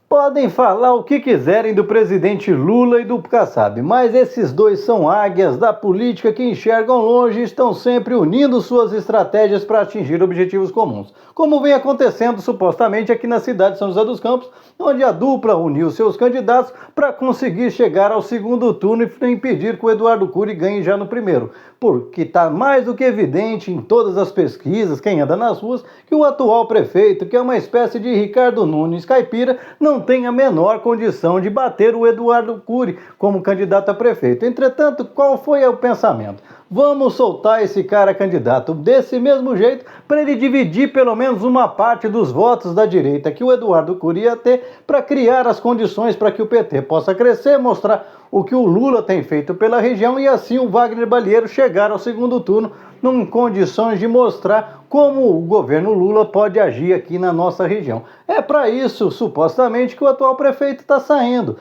Podem falar o que quiserem do presidente Lula e do Kassab, mas esses dois são águias da política que enxergam longe e estão sempre unindo suas estratégias para atingir objetivos comuns. Como vem acontecendo supostamente aqui na cidade de São José dos Campos, onde a dupla uniu seus candidatos para conseguir chegar ao segundo turno e impedir que o Eduardo Cury ganhe já no primeiro. Porque está mais do que evidente em todas as pesquisas, quem anda nas ruas, que o atual prefeito, que é uma espécie de Ricardo Nunes caipira, não tem a menor condição de bater o Eduardo Cury como candidato a prefeito. Entretanto, qual foi o pensamento? Vamos soltar esse cara candidato desse mesmo jeito para ele dividir pelo menos uma parte dos votos da direita que o Eduardo Cury ia ter para criar as condições para que o PT possa crescer, mostrar o que o Lula tem feito pela região e assim o Wagner Balieiro chegar ao segundo turno em condições de mostrar como o governo Lula pode agir aqui na nossa região. É para isso, supostamente, que o atual prefeito está saindo.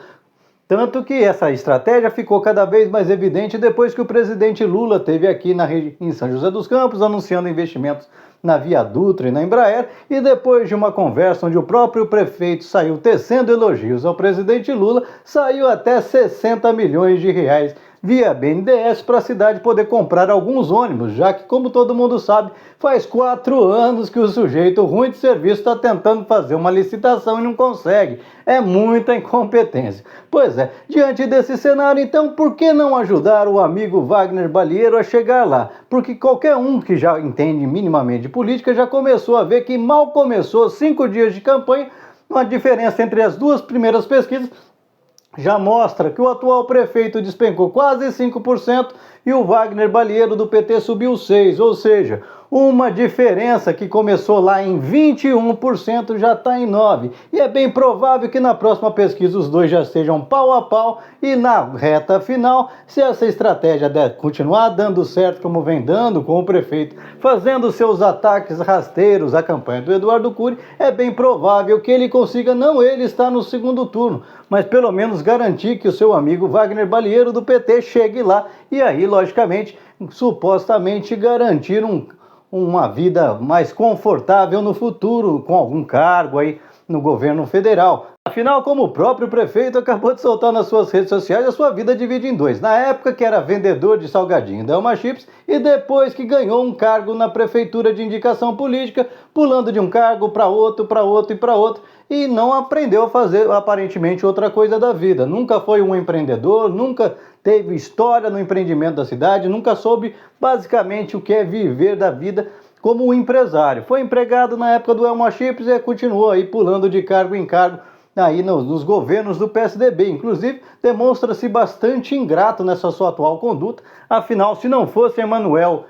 Tanto que essa estratégia ficou cada vez mais evidente depois que o presidente Lula esteve aqui em São José dos Campos anunciando investimentos na Via Dutra e na Embraer, e depois de uma conversa onde o próprio prefeito saiu tecendo elogios ao presidente Lula, saiu até 60 milhões de reais via BNDES para a cidade poder comprar alguns ônibus, já que, como todo mundo sabe, faz 4 anos que o sujeito ruim de serviço está tentando fazer uma licitação e não consegue. É muita incompetência. Pois é, diante desse cenário, então, por que não ajudar o amigo Wagner Balieiro a chegar lá? Porque qualquer um que já entende minimamente de política já começou a ver que mal começou 5 dias de campanha, uma diferença entre as duas primeiras pesquisas já mostra que o atual prefeito despencou quase 5% e o Wagner Balieiro do PT subiu 6%, ou seja, uma diferença que começou lá em 21% já está em 9%. E é bem provável que na próxima pesquisa os dois já estejam pau a pau e na reta final, se essa estratégia continuar dando certo como vem dando com o prefeito, fazendo seus ataques rasteiros à campanha do Eduardo Cury, é bem provável que ele consiga, não ele estar no segundo turno, mas pelo menos garantir que o seu amigo Wagner Balieiro do PT chegue lá e aí, logicamente, supostamente garantir uma vida mais confortável no futuro, com algum cargo aí no governo federal. Afinal, como o próprio prefeito acabou de soltar nas suas redes sociais, a sua vida divide em dois. Na época que era vendedor de salgadinho da Elma Chips e depois que ganhou um cargo na prefeitura de indicação política, pulando de um cargo para outro, para outro e para outro, e não aprendeu a fazer aparentemente outra coisa da vida. Nunca foi um empreendedor, nunca teve história no empreendimento da cidade, nunca soube basicamente o que é viver da vida como um empresário. Foi empregado na época do Elma Chips e continuou aí pulando de cargo em cargo aí nos governos do PSDB. Inclusive, demonstra-se bastante ingrato nessa sua atual conduta. Afinal, se não fosse Emanuel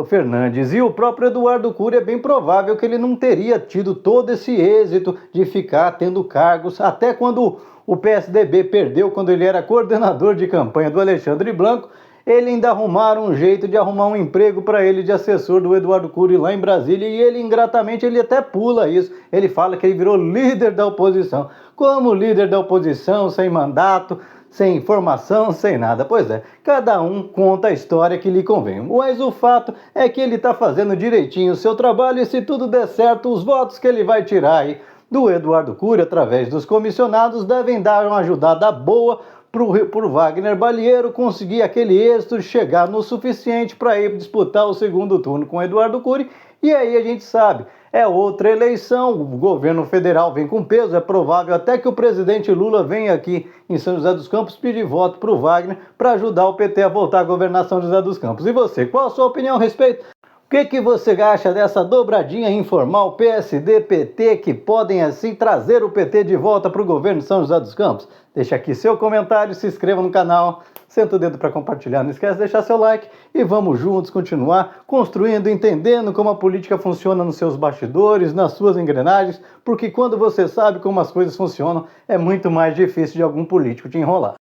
Fernandes e o próprio Eduardo Cury, é bem provável que ele não teria tido todo esse êxito de ficar tendo cargos, até quando o PSDB perdeu, quando ele era coordenador de campanha do Alexandre Blanco, ele ainda arrumaram um jeito de arrumar um emprego para ele de assessor do Eduardo Cury lá em Brasília, e ele, ingratamente, ele até pula isso. Ele fala que ele virou líder da oposição. Como líder da oposição, sem mandato, sem informação, sem nada? Pois é, cada um conta a história que lhe convém. Mas o fato é que ele está fazendo direitinho o seu trabalho, e se tudo der certo, os votos que ele vai tirar aí do Eduardo Cury, através dos comissionados, devem dar uma ajudada boa para o Wagner Balieiro conseguir aquele êxito, chegar no suficiente para ir disputar o segundo turno com o Eduardo Cury. E aí a gente sabe, é outra eleição, o governo federal vem com peso, é provável até que o presidente Lula venha aqui em São José dos Campos pedir voto para o Wagner para ajudar o PT a voltar à governação de São José dos Campos. E você, qual a sua opinião a respeito? O que você acha dessa dobradinha informal PSD-PT que podem assim trazer o PT de volta para o governo de São José dos Campos? Deixa aqui seu comentário, se inscreva no canal, senta o dedo para compartilhar, não esquece de deixar seu like e vamos juntos continuar construindo, entendendo como a política funciona nos seus bastidores, nas suas engrenagens, porque quando você sabe como as coisas funcionam, é muito mais difícil de algum político te enrolar.